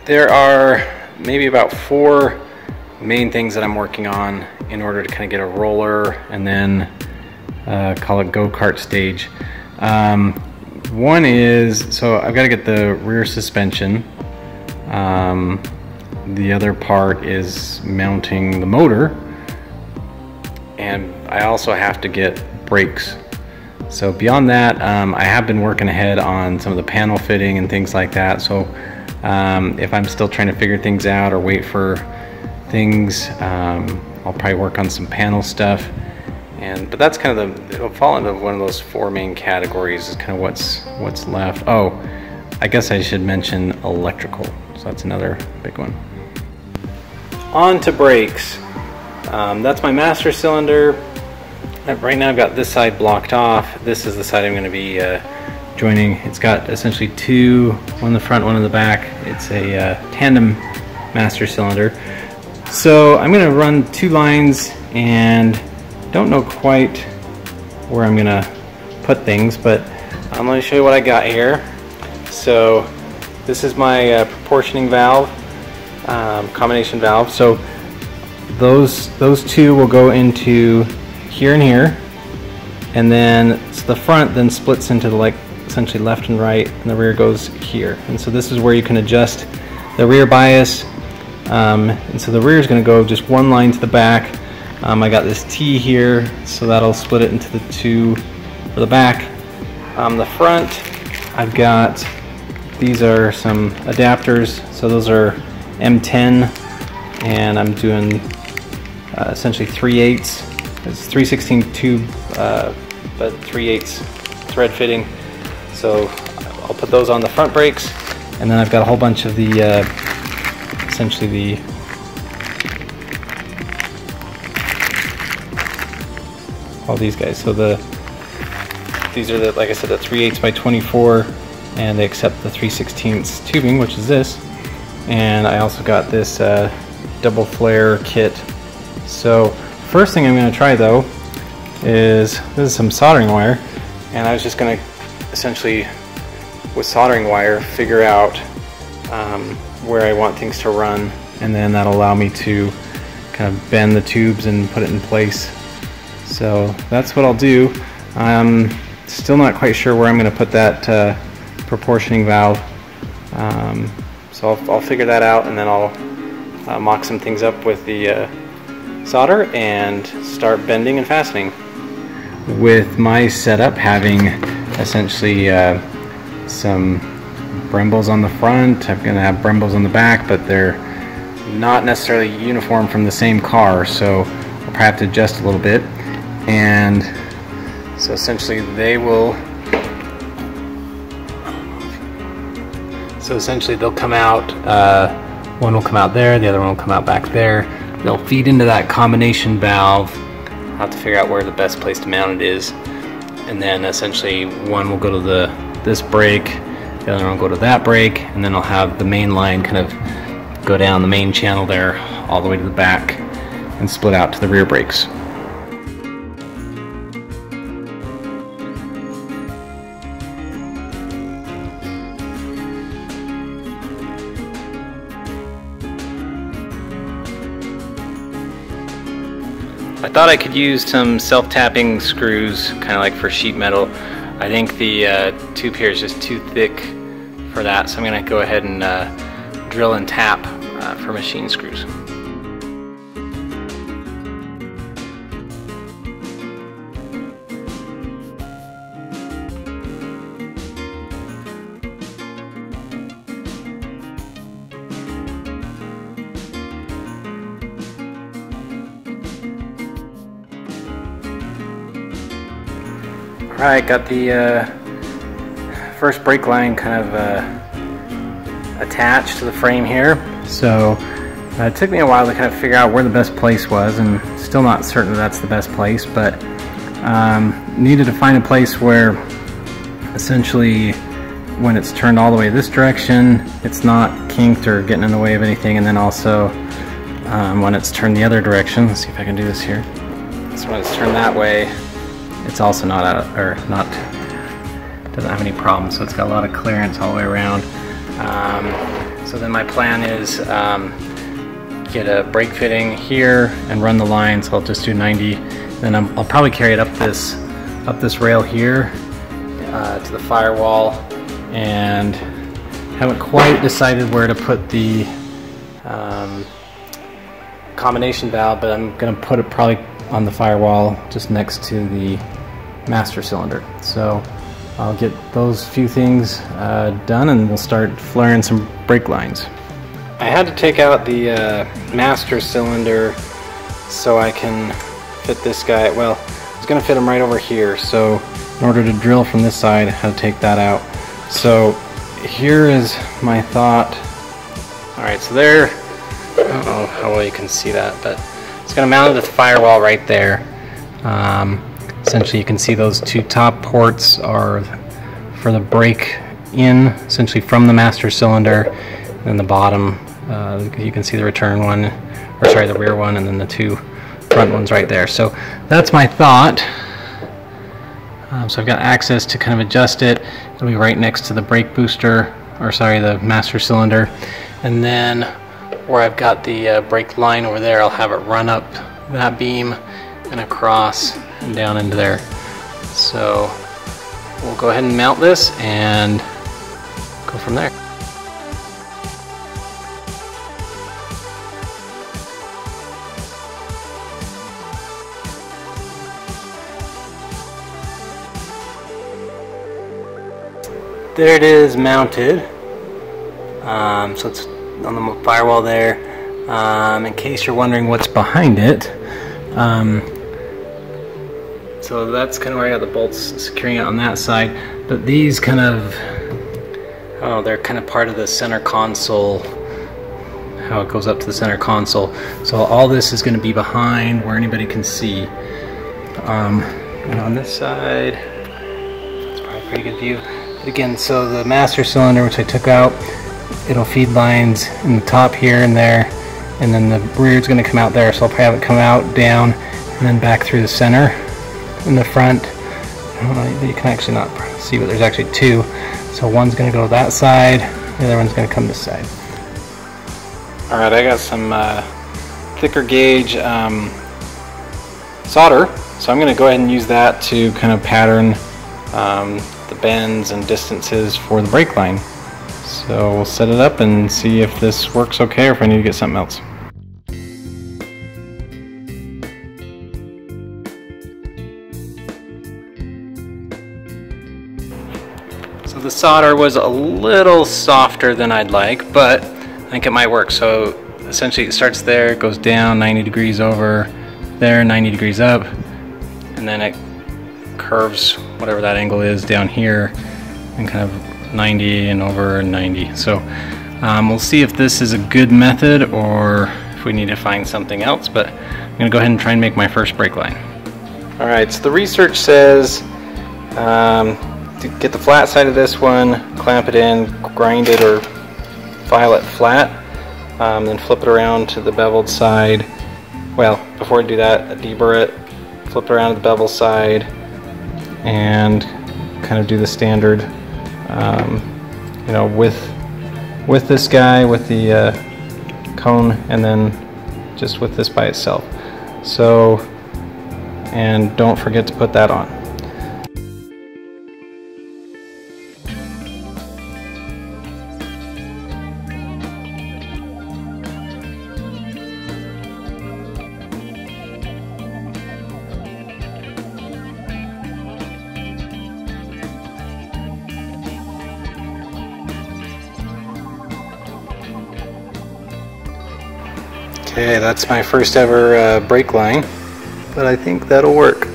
There are maybe about 4 main things that I'm working on in order to kind of get a roller and then call it go-kart stage. One is, so I've got to get the rear suspension. The other part is mounting the motor, and I also have to get brakes. So beyond that, I have been working ahead on some of the panel fitting and things like that. So if I'm still trying to figure things out or wait for things, I'll probably work on some panel stuff. But that's kind of it'll fall into one of those 4 main categories is kind of what's left. Oh, I guess I should mention electrical. So that's another big one. On to brakes. That's my master cylinder. Right now I've got this side blocked off. This is the side I'm going to be joining. It's got essentially 2, one in the front, one in the back. It's a tandem master cylinder. So I'm going to run 2 lines, and don't know quite where I'm going to put things, but I'm going to show you what I got here. So this is my proportioning valve, combination valve. So those 2 will go into here and here, and then the front then splits into the essentially left and right, and the rear goes here. And so this is where you can adjust the rear bias, and so the rear is going to go just 1 line to the back. I got this T here, so that'll split it into the 2 for the back. The front, I've got, these are some adapters, so those are M10, and I'm doing essentially 3/8. It's 3/16 tube, but 3/8 thread fitting. So I'll put those on the front brakes, and then I've got a whole bunch of the, essentially all these guys. So these are like I said, the 3/8 by 24, and they accept the 3/16 tubing, which is this. And I also got this double flare kit. So first thing I'm going to try though is, this is some soldering wire, and I was just going to essentially with soldering wire figure out where I want things to run, and then that'll allow me to kind of bend the tubes and put it in place. So that's what I'll do. I'm still not quite sure where I'm going to put that proportioning valve, so I'll figure that out, and then I'll mock some things up with the solder and start bending and fastening. With my setup having essentially some Brembos on the front, I'm going to have Brembos on the back, but they're not necessarily uniform from the same car, so I'll probably have to adjust a little bit. And so essentially they'll come out, one will come out there, the other one will come out back there. They'll feed into that combination valve. I'll have to figure out where the best place to mount it is. And then essentially one will go to this brake, the other one will go to that brake, and then I'll have the main line kind of go down the main channel there all the way to the back and split out to the rear brakes. I thought I could use some self-tapping screws, kind of like for sheet metal. I think the tube here is just too thick for that, so I'm going to go ahead and drill and tap for machine screws. Alright, got the first brake line kind of attached to the frame here. So it took me a while to kind of figure out where the best place was, and still not certain that's the best place, but needed to find a place where essentially when it's turned all the way this direction, it's not kinked or getting in the way of anything, and then also when it's turned the other direction, let's see if I can do this here. So when it's turned that way, it's also doesn't have any problems, so it's got a lot of clearance all the way around. So So then my plan is get a brake fitting here and run the line. So I'll just do 90. Then I'll probably carry it up this rail here to the firewall, and haven't quite decided where to put the combination valve, but I'm going to put it probably on the firewall just next to the master cylinder. So I'll get those few things done, and we'll start flaring some brake lines. I had to take out the master cylinder so I can fit this guy. Well, I was going to fit him right over here, so in order to drill from this side I had to take that out. So here is my thought. Alright, so there, I don't know how well you can see that, but it's going to mount it to the firewall right there. Essentially you can see those two top ports are for the brake in, essentially from the master cylinder, and the bottom, you can see the return one, or sorry, the rear one, and then the two front ones right there. So that's my thought. So I've got access to kind of adjust it. It'll be right next to the brake booster, or sorry, the master cylinder. And then where I've got the brake line over there, I'll have it run up that beam and across and down into there. So we'll go ahead and mount this and go from there. There it is, mounted. So it's on the firewall there. In case you're wondering what's behind it, so that's kind of where I got the bolts securing it on that side. But these kind of, oh, they're kind of part of the center console, how it goes up to the center console. So all this is going to be behind where anybody can see. And on this side, it's probably a pretty good view. Again, so the master cylinder, which I took out, it'll feed lines in the top here and there, and then the rear is going to come out there, so I'll probably have it come out, down, and then back through the center in the front. I don't know, you can actually not see, but there's actually two. So one's going to go that side, the other one's going to come this side. Alright, I got some thicker gauge solder, so I'm going to go ahead and use that to kind of pattern the bends and distances for the brake line. So we'll set it up and see if this works okay or if I need to get something else. So the solder was a little softer than I'd like, but I think it might work. So essentially it starts there, goes down 90 degrees over there, 90 degrees up, and then it curves whatever that angle is down here and kind of 90 and over and 90. So we'll see if this is a good method or if we need to find something else, but I'm going to go ahead and try and make my first brake line. Alright, so the research says to get the flat side of this one, clamp it in, grind it or file it flat, then flip it around to the beveled side. Well, before I do that, deburr it, flip it around to the bevel side, and kind of do the standard, you know, with this guy, with the cone, and then just with this by itself. So, and don't forget to put that on. Okay, that's my first ever brake line, but I think that'll work.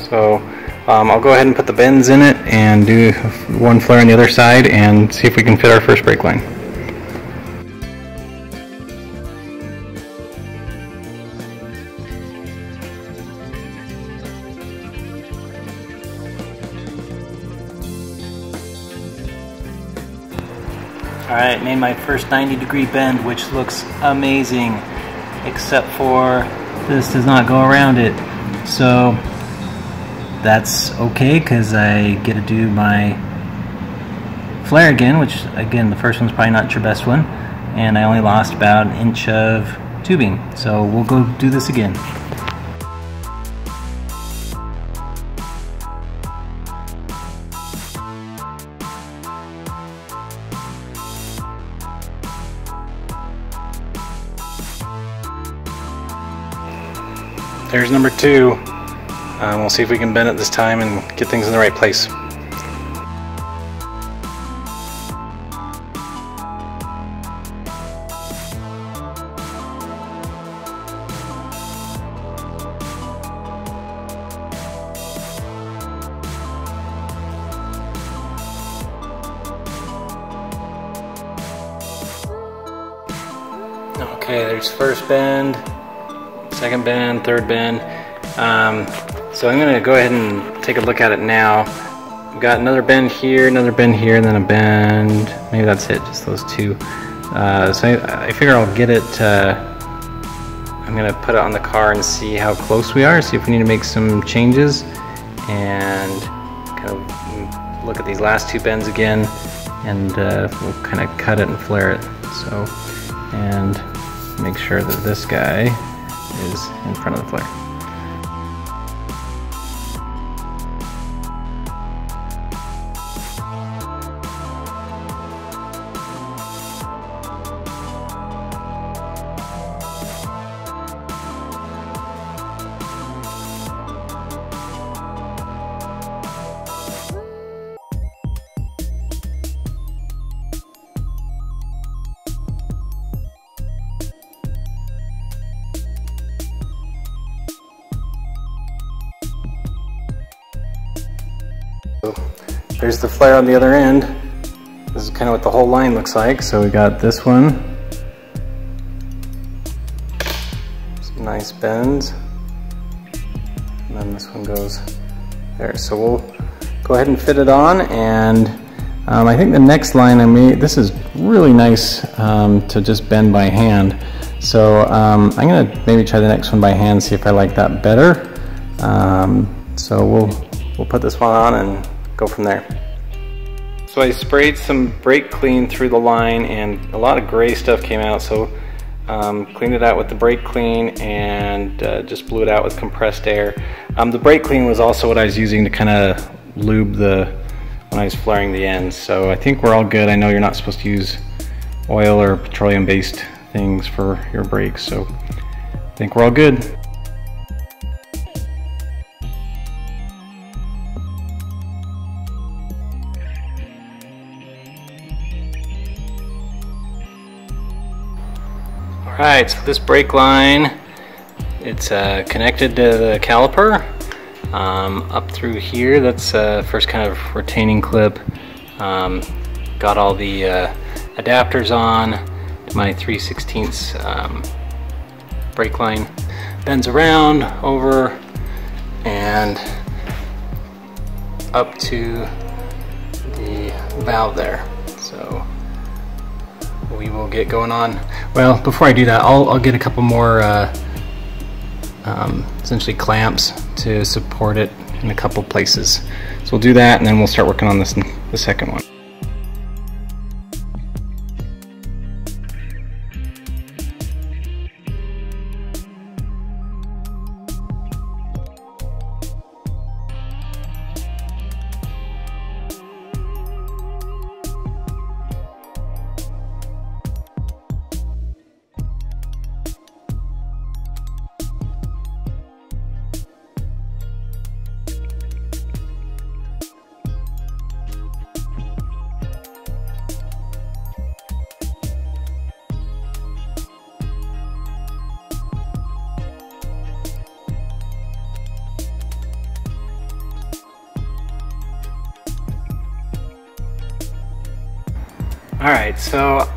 So I'll go ahead and put the bends in it and do one flare on the other side and see if we can fit our first brake line. Alright, made my first 90-degree bend, which looks amazing, except for this does not go around it. So that's okay, because I get to do my flare again, which again the first one's probably not your best one, and I only lost about an inch of tubing, so we'll go do this again. There's number 2. We'll see if we can bend it this time and get things in the right place. Okay, there's first bend, second bend, third bend. So I'm going to go ahead and take a look at it now. We've got another bend here, and then a bend. Maybe that's it, just those 2. So I figure I'll get it, I'm going to put it on the car and see how close we are, see if we need to make some changes, and kind of look at these last 2 bends again, and we'll kind of cut it and flare it. So, and make sure that this guy is in front of the flare. So there's the flare on the other end. This is kind of what the whole line looks like. So we got this one, some nice bends, and then this one goes there. So we'll go ahead and fit it on, and I think the next line this is really nice to just bend by hand. So I'm gonna maybe try the next one by hand, see if I like that better. So we'll put this one on and go from there. So I sprayed some brake clean through the line, and a lot of gray stuff came out, so cleaned it out with the brake clean and just blew it out with compressed air. The brake clean was also what I was using to kind of lube when I was flaring the ends, so I think we're all good. I know you're not supposed to use oil or petroleum based things for your brakes, so I think we're all good. Alright, so this brake line, it's connected to the caliper. Up through here, that's first kind of retaining clip. Got all the adapters on. My 3/16 brake line bends around, over, and up to the valve there. So we will get going on. Well, before I do that, I'll get a couple more essentially clamps to support it in a couple places. So we'll do that, and then we'll start working on the second one. Alright, so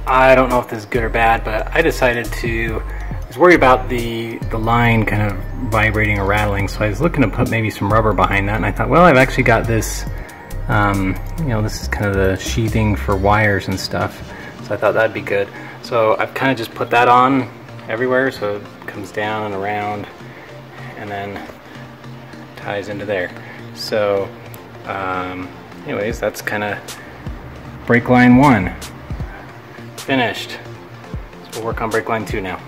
I don't know if this is good or bad, but I decided I was worried about the line kind of vibrating or rattling, so I was looking to put maybe some rubber behind that, and I thought, well, I've actually got this, you know, this is kind of the sheathing for wires and stuff, so I thought that'd be good. So I've kind of just put that on everywhere, so it comes down and around, and then ties into there. So anyways, that's kind of brake line 1 finished. So we'll work on brake line 2 now.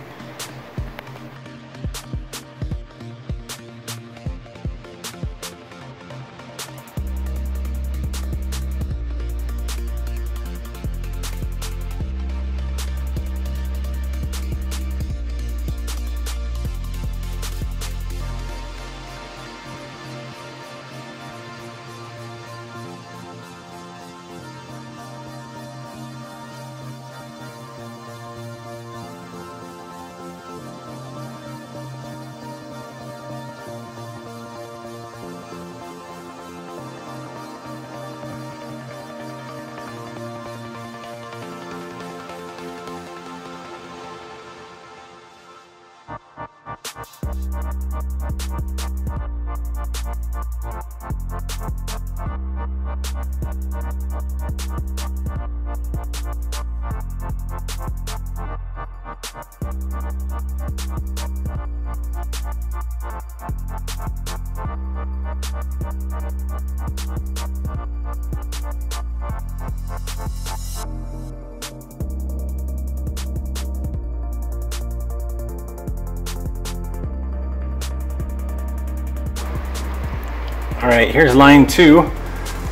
All right, here's line 2.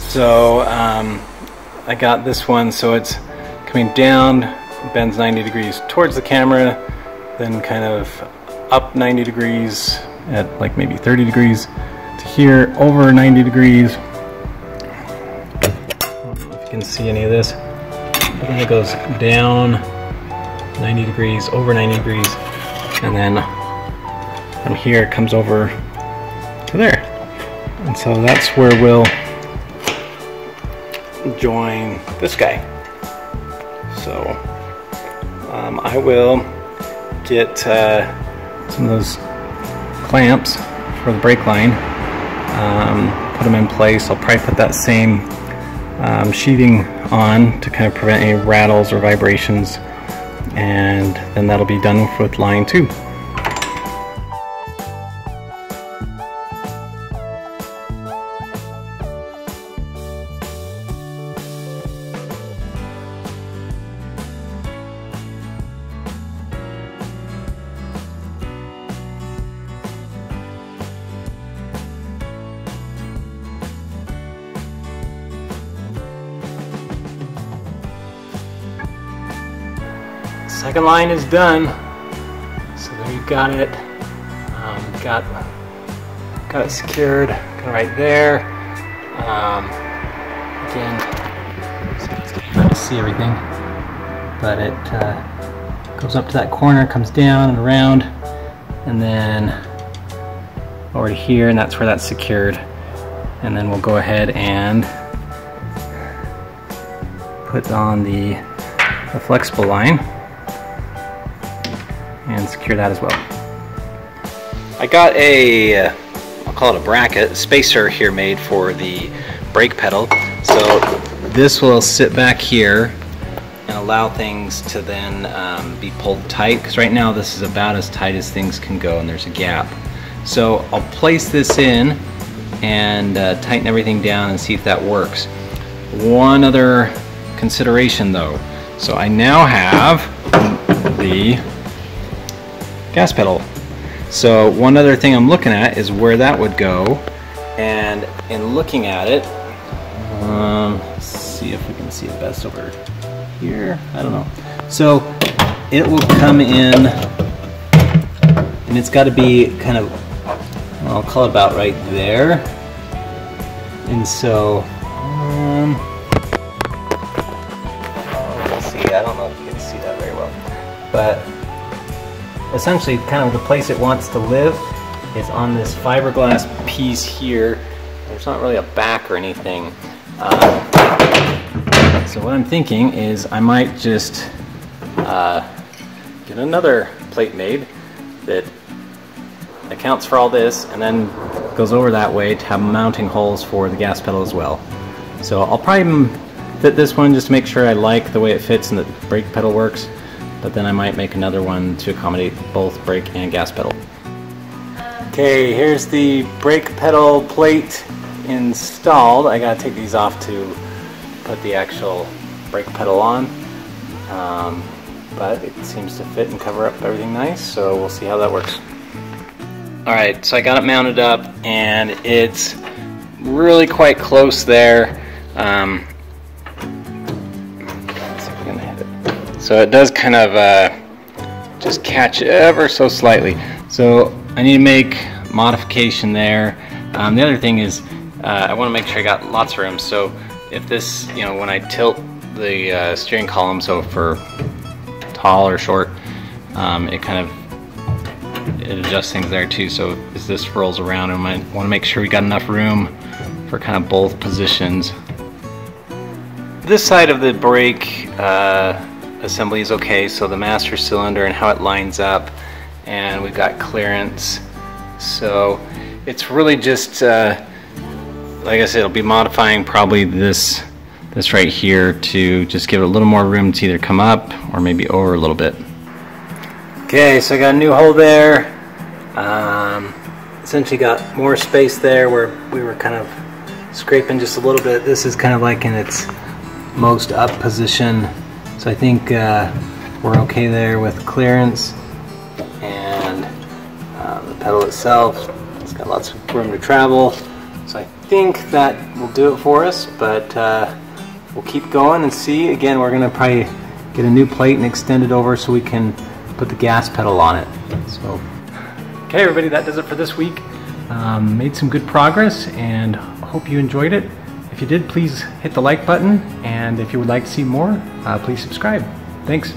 So I got this one, so it's coming down, bends 90 degrees towards the camera, then kind of up 90 degrees at like maybe 30 degrees to here, over 90 degrees. I don't know if you can see any of this. And then it goes down 90 degrees, over 90 degrees, and then from here it comes over to there. And so that's where we'll join this guy. So I will get some of those clamps for the brake line, put them in place. I'll probably put that same sheathing on to kind of prevent any rattles or vibrations, and then that'll be done with line 2. Second line is done, so there you got it. Got it secured, got it right there. Again, it's hard to see everything, but it goes up to that corner, comes down and around, and then over to here, and that's where that's secured. And then we'll go ahead and put on the flexible line and secure that as well. I got a, I'll call it a bracket, spacer here made for the brake pedal. So this will sit back here and allow things to then be pulled tight, because right now this is about as tight as things can go and there's a gap. So I'll place this in and tighten everything down and see if that works. One other consideration though. So I now have the gas pedal. So one other thing I'm looking at is where that would go, and in looking at it, let's see if we can see it best over here. I don't know. So it will come in, and it's got to be kind of, I'll call it about right there. And so let's see, I don't know if you can see that very well, but essentially kind of the place it wants to live is on this fiberglass piece here. There's not really a back or anything. So what I'm thinking is I might just get another plate made that accounts for all this and then goes over that way to have mounting holes for the gas pedal as well. So I'll probably fit this one just to make sure I like the way it fits and the brake pedal works. But then I might make another one to accommodate both brake and gas pedal. Okay, here's the brake pedal plate installed. I gotta take these off to put the actual brake pedal on. But it seems to fit and cover up everything nice, so we'll see how that works. Alright, so I got it mounted up and it's really quite close there. Let's see if we're gonna hit it. So it does kind of just catch ever so slightly. So I need to make modification there. The other thing is I want to make sure I got lots of room. So if this, you know, when I tilt the steering column, so for tall or short, it kind of adjusts things there too. So as this rolls around, I might want to make sure we got enough room for kind of both positions. This side of the brake assembly is okay, so the master cylinder and how it lines up, and we've got clearance. So it's really just, like I said, it'll be modifying probably this right here to just give it a little more room to either come up or maybe over a little bit. Okay, so I got a new hole there. Essentially got more space there where we were kind of scraping just a little bit. This is kind of like in its most up position. So I think we're okay there with clearance, and the pedal itself, it's got lots of room to travel. So I think that will do it for us, but we'll keep going and see. Again, we're gonna probably get a new plate and extend it over so we can put the gas pedal on it. So, okay everybody, that does it for this week. Made some good progress and hope you enjoyed it. If you did, please hit the like button, and if you would like to see more, please subscribe. Thanks.